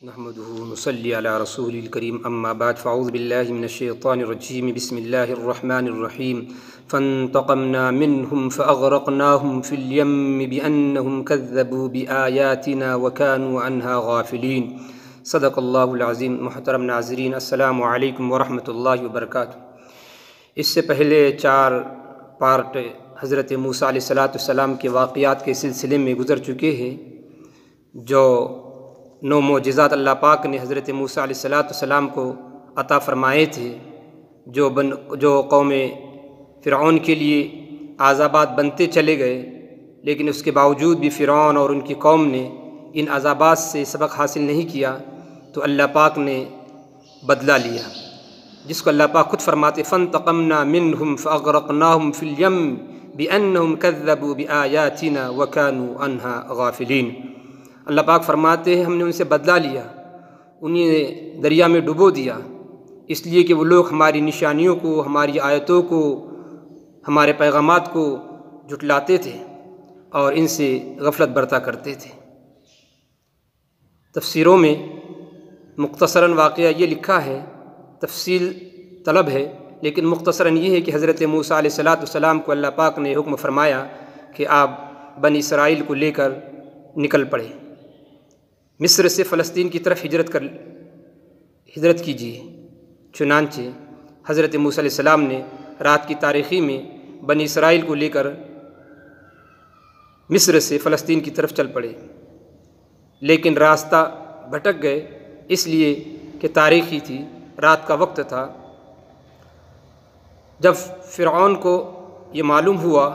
نحمده ونصلي على رسول الكريم اما بعد فاعوذ بالله من الشيطان الرجيم بسم الله الرحمن الرحيم فانتقمنا منهم فأغرقناهم في اليم بأنهم كذبوا بآياتنا وكانوا عنها غافلين صدق اللہ العظیم۔ محترم ناظرین، السلام علیکم ورحمۃ اللہ وبرکاتہ۔ اس سے پہلے 4 پارٹ حضرت موسیٰ علیہ السلام کے واقعات کے سلسلے میں گزر چکے ہیں، جو 9 معجزات اللہ پاک نے حضرت موسیٰ علیہ السلام کو عطا فرمائے تھے، جو قوم فرعون کے لیے عذابات بنتے چلے گئے، لیکن اس کے باوجود بھی فرعون اور ان کی قوم نے ان عذابات سے سبق حاصل نہیں کیا، تو اللہ پاک نے بدلہ لیا، جس کو اللہ پاک خود فرماتے فانتقمنا منہم فاغرقناہم فی الیم بانہم کذبوا بآیاتنا وکانوا عنہا غافلین۔ اللہ پاک فرماتے ہیں ہم نے ان سے بدلہ لیا، انہیں دریا میں ڈبو دیا، اس لیے کہ وہ لوگ ہماری نشانیوں کو، ہماری آیتوں کو، ہمارے پیغامات کو جھٹلاتے تھے اور ان سے غفلت برتا کرتے تھے۔ تفسیروں میں مختصراً واقعہ یہ لکھا ہے، تفصیل طلب ہے، لیکن مختصراً یہ ہے کہ حضرت موسیٰ علیہ السلام کو اللہ پاک نے حکم فرمایا کہ آپ بنی اسرائیل کو لے کر نکل پڑے، مصر سے فلسطین کی طرف ہجرت کیجیے۔ چنانچہ حضرت موسیٰ علیہ السلام نے رات کی تاریکی میں بنی اسرائیل کو لے کر مصر سے فلسطین کی طرف چل پڑے، لیکن راستہ بھٹک گئے، اس لیے کہ تاریکی تھی، رات کا وقت تھا۔ جب فرعون کو یہ معلوم ہوا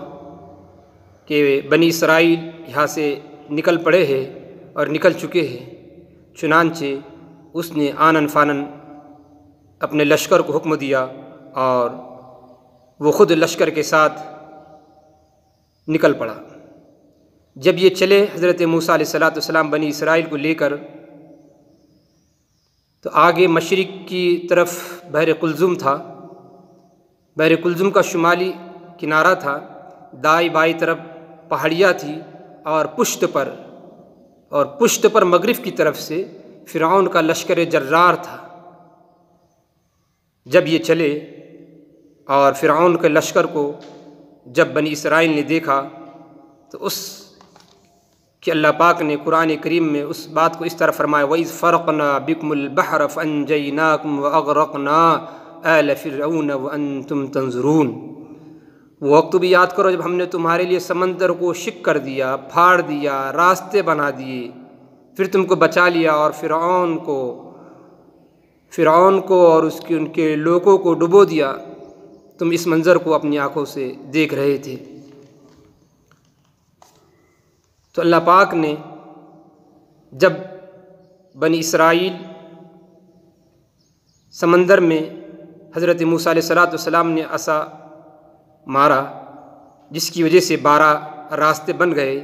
کہ بنی اسرائیل یہاں سے نکل پڑے ہیں اور نکل چکے ہیں، چنانچہ اس نے آنن فانن اپنے لشکر کو حکم دیا اور وہ خود لشکر کے ساتھ نکل پڑا۔ جب یہ چلے حضرت موسیٰ علیہ السلام بنی اسرائیل کو لے کر، تو آگے مشرق کی طرف بحر قلزم تھا، بحر قلزم کا شمالی کنارہ تھا، دائیں بائیں طرف پہاڑیاں تھی، اور پشت پر مغرب کی طرف سے فرعون کا لشکر جرار تھا۔ جب یہ چلے اور فرعون کے لشکر کو جب بنی اسرائیل نے دیکھا، تو اس کہ اللہ پاک نے قرآن کریم میں اس بات کو اس طرح فرمایا وَإِذْ فَرَقْنَا بِكُمُ الْبَحْرَ فَأَنْجَيْنَاكُمْ وَأَغْرَقْنَا آلَ فِرْعَوْنَ وَأَنْتُمْ تَنْظُرُونَ۔ وہ وقت بھی یاد کرو جب ہم نے تمہارے لیے سمندر کو شق کر دیا، پھاڑ دیا، راستے بنا دیے، پھر تم کو بچا لیا اور فرعون کو اور ان کے لوگوں کو ڈبو دیا، تم اس منظر کو اپنی آنکھوں سے دیکھ رہے تھے۔ تو اللہ پاک نے جب بنی اسرائیل سمندر میں حضرت موسیٰ علیہ السلام نے عصا مارا، جس کی وجہ سے 12 راستے بن گئے،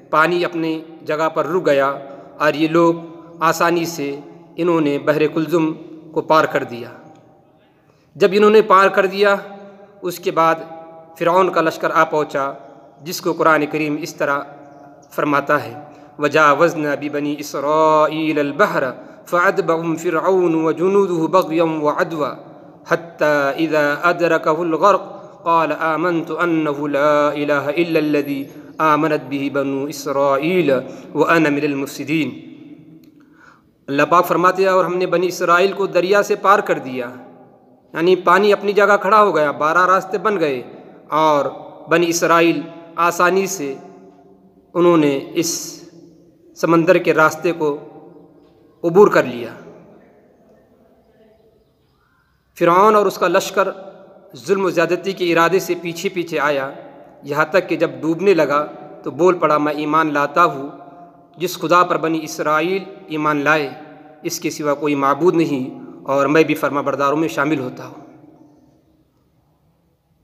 پانی اپنی جگہ پر رک گیا، اور یہ لوگ آسانی سے انہوں نے بحر قلزم کو پار کر دیا۔ جب انہوں نے پار کر دیا، اس کے بعد فرعون کا لشکر آ پہنچا، جس کو قرآن کریم اس طرح فرماتا ہے وَجَاوَزْنَا بِبَنِي إِسْرَائِيلَ الْبَحْرَ فَأَتْبَعَهُمْ فِرْعَوْنُ وَجُنُودُهُ بَغْيًا وَعَدْوًا حَتَّى إِذَا أَدْرَكَهُ الْغَرْقُ قَالَ آمَنْتُ أَنَّهُ لَا إِلَهَ إِلَّا الَّذِي آمَنَتْ بِهِ بَنُو إِسْرَائِيلَ وَأَنَا مِنَ الْمُفْسِدِينَ۔ اللہ پاک فرماتے ہیں اور ہم نے بنی اسرائیل کو دریا سے پار کر دیا، یعنی پانی اپنی جگہ کھڑا ہو گیا، 12 راستے بن گئے، اور بنی اسرائیل آسانی سے انہوں نے اس سمندر کے راستے کو عبور کر لیا۔ فرعون اور اس کا لشکر ظلم و زیادتی کے ارادے سے پیچھے پیچھے آیا، یہاں تک کہ جب ڈوبنے لگا تو بول پڑا میں ایمان لاتا ہوں جس خدا پر بنی اسرائیل ایمان لائے، اس کے سوا کوئی معبود نہیں، اور میں بھی فرما برداروں میں شامل ہوتا ہوں،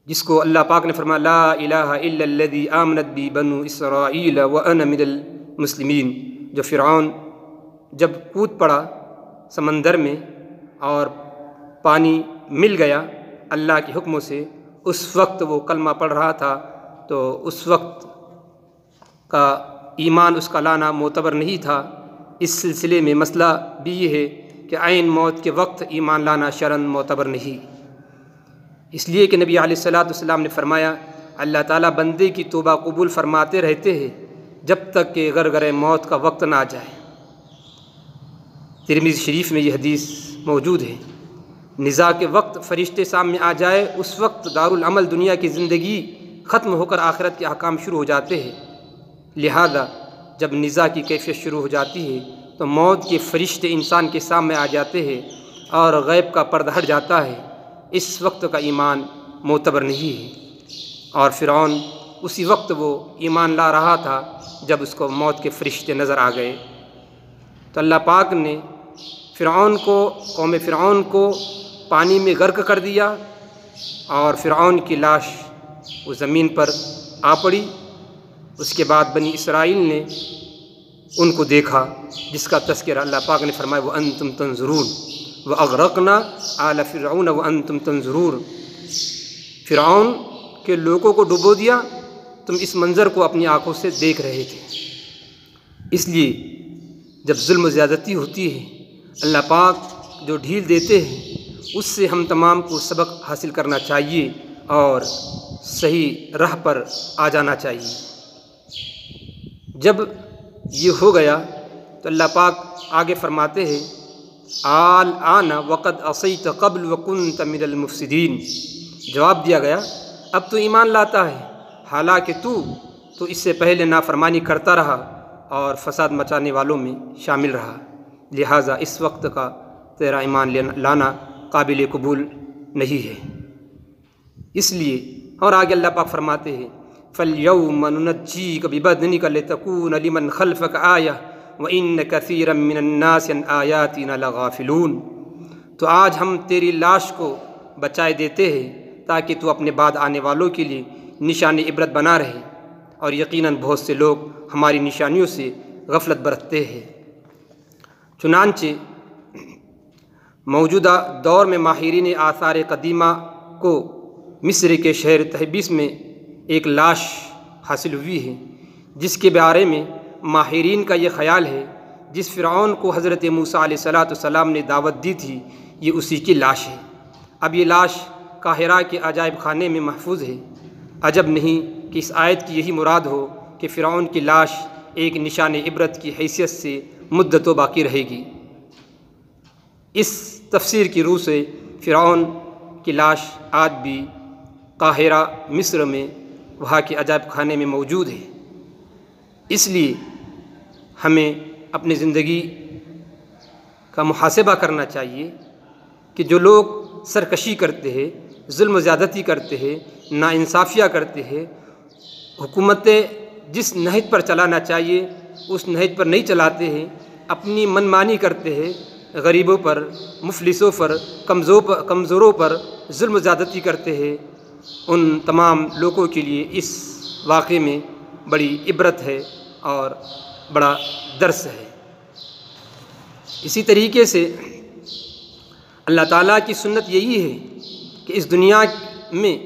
جس کو اللہ پاک نے فرمایا لا الہ الا الذی آمنت بی بنو اسرائیل وانا من المسلمین۔ جو فرعون جب کود پڑا سمندر میں اور پانی مل گیا اللہ کے حکموں سے، اس وقت وہ کلمہ پڑھ رہا تھا، تو اس وقت کا ایمان اس کا لانا معتبر نہیں تھا، اس سلسلے میں مسئلہ بھی یہ ہے کہ عین موت کے وقت ایمان لانا شرعاً معتبر نہیں، اس لیے کہ نبی علیہ السلام نے فرمایا اللہ تعالیٰ بندے کی توبہ قبول فرماتے رہتے ہیں جب تک کہ غرغرِ موت کا وقت نہ آ جائے۔ ترمذی شریف میں یہ حدیث موجود ہے۔ نزاع کے وقت فرشتے سامنے آ جائے، اس وقت دارالعمل دنیا کی زندگی ختم ہو کر آخرت کے احکام شروع ہو جاتے ہیں، لہذا جب نزاع کی کیفیت شروع ہو جاتی ہے تو موت کے فرشتے انسان کے سامنے آ جاتے ہیں اور غیب کا پردہ ہٹ جاتا ہے، اس وقت کا ایمان معتبر نہیں ہے۔ اور فرعون اسی وقت وہ ایمان لا رہا تھا جب اس کو موت کے فرشتے نظر آ گئے، تو اللہ پاک نے قوم فرعون کو پانی میں غرق کر دیا اور فرعون کی لاش وہ زمین پر آ پڑی۔ اس کے بعد بنی اسرائیل نے ان کو دیکھا، جس کا تذکرہ اللہ پاک نے فرمایا وَأَنْتُمْ تَنْظُرُونَ وَأَغْرَقْنَا آلَ فِرْعَوْنَ وَأَنْتُمْ تَنْظُرُونَ۔ فرعون کے لوگوں کو ڈبو دیا، تم اس منظر کو اپنی آنکھوں سے دیکھ رہے تھے۔ اس لیے جب ظلم و زیادتی ہوتی ہے، اللہ پاک جو ڈھیل دیتے ہیں اس سے ہم تمام کو سبق حاصل کرنا چاہیے اور صحیح راہ پر آ جانا چاہیے۔ جب یہ ہو گیا تو اللہ پاک آگے فرماتے ہیں الآن وقد عصیت قبل وکنت من المفسدین۔ جواب دیا گیا اب تو ایمان لاتا ہے، حالانکہ تو اس سے پہلے نافرمانی کرتا رہا اور فساد مچانے والوں میں شامل رہا، لہٰذا اس وقت کا تیرا ایمان لانا قابل قبول نہیں ہے۔ اس لیے اور آگے اللہ پاک فرماتے ہیں فَالْيَوْمَ نُنَجِّيكَ بِبَدْنِكَ لِتَكُونَ لِمَنْ خَلْفَكَ آیَةً وَإِنَّ كَثِيرًا مِّنَ النَّاسِ عَنْ آیَاتِنَا لَغَافِلُونَ۔ تو آج ہم تیری لاش کو بچائے دیتے ہیں تاکہ تو اپنے بعد آنے والوں کے لیے نشان عبرت بنا رہے، اور یقیناً بہت سے لوگ ہماری نشانیوں سے غفلت برتتے ہیں۔ چنانچہ موجودہ دور میں ماہرین آثار قدیمہ کو مصر کے شہر تحبیس میں ایک لاش حاصل ہوئی ہے، جس کے بارے میں ماہرین کا یہ خیال ہے جس فرعون کو حضرت موسیٰ علیہ السلام نے دعوت دی تھی یہ اسی کی لاش ہے۔ اب یہ لاش قاہرہ کے عجائب خانے میں محفوظ ہے۔ عجب نہیں کہ اس آیت کی یہی مراد ہو کہ فرعون کی لاش ایک نشان عبرت کی حیثیت سے مدتوں باقی رہے گی۔ اس تفسیر کی روح سے فرعون کی لاش آج بھی قاہرہ مصر میں وہاں کے عجائب خانے میں موجود ہے۔ اس لیے ہمیں اپنی زندگی کا محاسبہ کرنا چاہیے کہ جو لوگ سرکشی کرتے ہیں، ظلم و زیادتی کرتے ہیں، ناانصافیاں کرتے ہیں، حکومتیں جس نہج پر چلانا چاہیے اس نہج پر نہیں چلاتے ہیں، اپنی منمانی کرتے ہیں، غریبوں پر، مفلسوں پر، کمزوروں پر ظلم و زیادتی کرتے ہیں، ان تمام لوگوں کے لیے اس واقعے میں بڑی عبرت ہے اور بڑا درس ہے۔ اسی طریقے سے اللہ تعالیٰ کی سنت یہی ہے کہ اس دنیا میں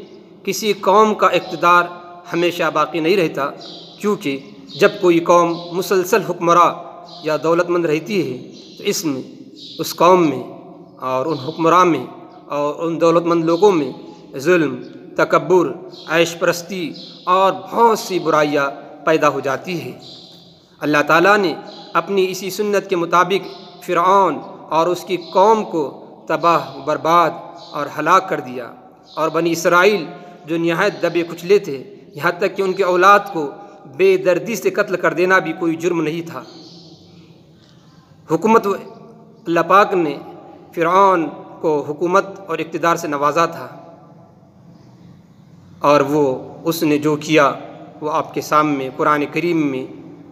کسی قوم کا اقتدار ہمیشہ باقی نہیں رہتا، کیونکہ جب کوئی قوم مسلسل حکمراں یا دولت مند رہتی ہے تو اس قوم میں اور ان حکمراں میں اور ان دولت مند لوگوں میں ظلم، تکبر، عیش پرستی اور بہت سی برائیاں پیدا ہو جاتی ہے۔ اللہ تعالیٰ نے اپنی اسی سنت کے مطابق فرعون اور اس کی قوم کو تباہ برباد اور ہلاک کر دیا، اور بنی اسرائیل جو نہایت دبے کچلے تھے، یہاں تک کہ ان کی اولاد کو بے دردی سے قتل کر دینا بھی کوئی جرم نہیں تھا۔ اللہ پاک نے فرعون کو حکومت اور اقتدار سے نوازا تھا، اور اس نے جو کیا وہ آپ کے سامنے قرآن کریم میں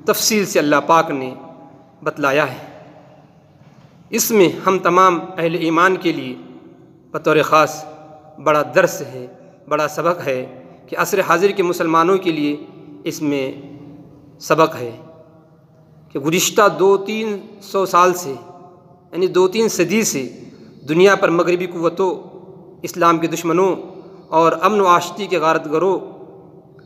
تفصیل سے اللہ پاک نے بتلایا ہے۔ اس میں ہم تمام اہل ایمان کے لیے بطور خاص بڑا درس ہے، بڑا سبق ہے کہ عصر حاضر کے مسلمانوں کے لیے اس میں سبق ہے کہ گزشتہ 200-300 سال سے، یعنی 2-3 صدی سے دنیا پر مغربی قوتوں، اسلام کے دشمنوں اور امن و آشتی کے غارت گروں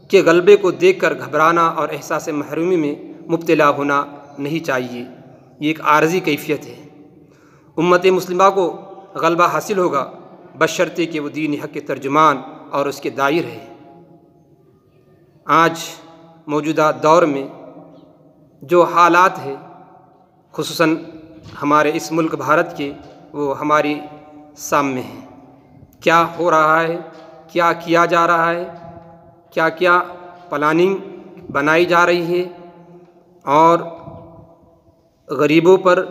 کے غلبے کو دیکھ کر گھبرانا اور احساس محرومی میں مبتلا ہونا نہیں چاہیے، یہ ایک عارضی کیفیت ہے۔ امت مسلمہ کو غلبہ حاصل ہوگا بشرطے کہ وہ دین حق کے ترجمان اور اس کے داعی رہے۔ آج موجودہ دور میں جو حالات ہیں خصوصاً ہمارے اس ملک بھارت کے، وہ ہماری سامنے ہیں۔ کیا ہو رہا ہے، کیا کیا جا رہا ہے، کیا کیا پلاننگ بنائی جا رہی ہے، اور غریبوں پر،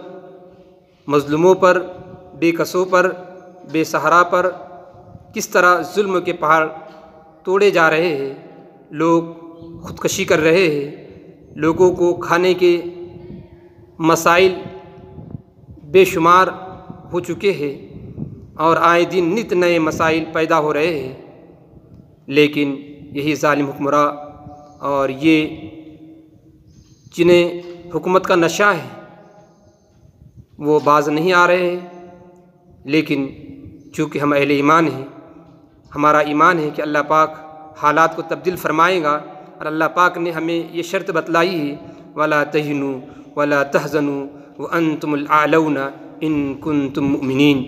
مظلوموں پر، بے کسوں پر، بے سہارا پر کس طرح ظلم کے پہاڑ توڑے جا رہے ہیں۔ لوگ خودکشی کر رہے ہیں، لوگوں کو کھانے کے مسائل بے شمار ہو چکے ہیں، اور آئے دن نت نئے مسائل پیدا ہو رہے ہیں، لیکن یہی ظالم حکمراں اور یہ جنہیں حکومت کا نشہ ہے وہ باز نہیں آ رہے ہیں۔ لیکن چونکہ ہم اہل ایمان ہیں، ہمارا ایمان ہے کہ اللہ پاک حالات کو تبدیل فرمائے گا، اور اللہ پاک نے ہمیں یہ شرط بتلائی ہے وَلَا تَهِنُوا وَلَا تَحْزَنُوا وَأَنْتُمُ الْأَعْلَوْنَ إِن كُنتُم مُؤْمِنِينَ،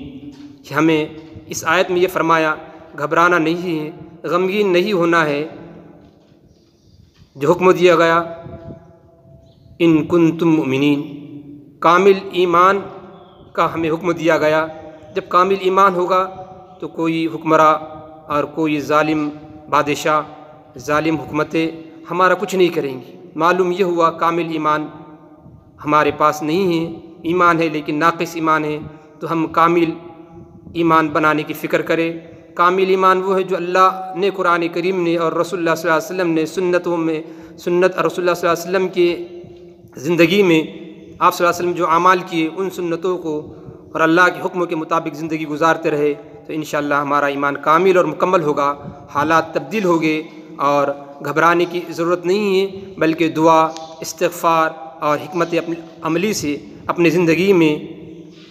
کہ ہمیں اس آیت میں یہ فرمایا گھبرانا نہیں ہے، غمگین نہیں ہونا ہے۔ جو حکم دیا گیا ان کنتم مؤمنین، کامل ایمان کا ہمیں حکم دیا گیا۔ جب کامل ایمان ہوگا تو کوئی حکمراں اور کوئی ظالم بادشاہ، ظالم حکومتیں ہمارا کچھ نہیں کریں گی۔ معلوم یہ ہوا کامل ایمان ہمارے پاس نہیں ہے، ایمان ہے لیکن ناقص ایمان ہے، تو ہم کامل ایمان بنانے کی فکر کریں۔ کامل ایمان وہ ہے جو اللہ نے، قرآن کریم نے اور رسول اللہ صلی اللہ علیہ وسلم نے سنت اور رسول اللہ صلی اللہ علیہ وسلم کی زندگی میں آپ صلی اللہ علیہ وسلم جو اعمال کیے ان سنتوں کو اور اللہ کے حکم کے مطابق زندگی گزارتے رہے، تو انشاءاللہ ہمارا ایمان کامل اور مکمل ہوگا، حالات تبدیل ہوگے، اور گھبرانے کی ضرورت نہیں ہے، بلکہ دعا، استغفار اور حکمت عملی سے اپنی زندگی میں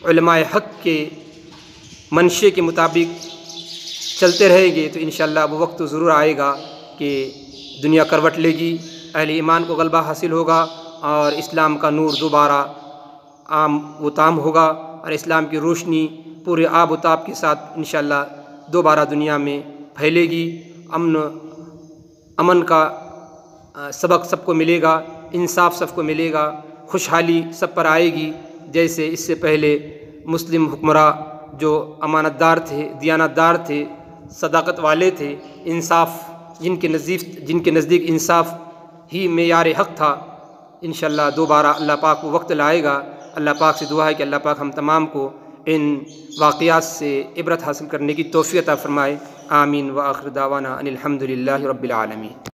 علماء حق کے منشے کے مطابق چلتے رہیں گے تو انشاءاللہ وہ وقت تو ضرور آئے گا کہ دنیا کروٹ لے گی، اہل ایمان کو غلبہ حاصل ہوگا، اور اسلام کا نور دوبارہ عام و تام ہوگا، اور اسلام کی روشنی پورے آب و تاب کے ساتھ انشاءاللہ دوبارہ دنیا میں پھیلے گی۔ امن کا سبق سب کو ملے گا، انصاف سب کو ملے گا، خوشحالی سب پر آئے گی۔ جیسے اس سے پہلے مسلم حکمراں جو امانت دار تھے، دیانت دار تھے، صداقت والے تھے، انصاف جن کے نزدیک انصاف ہی معیار حق تھا، انشاءاللہ دوبارہ اللہ پاک وہ وقت لائے گا۔ اللہ پاک سے دعا ہے کہ اللہ پاک ہم تمام کو ان واقعات سے عبرت حاصل کرنے کی توفیق عطا فرمائے۔ آمین وآخر دعوانا ان الحمد للہ رب العالمین۔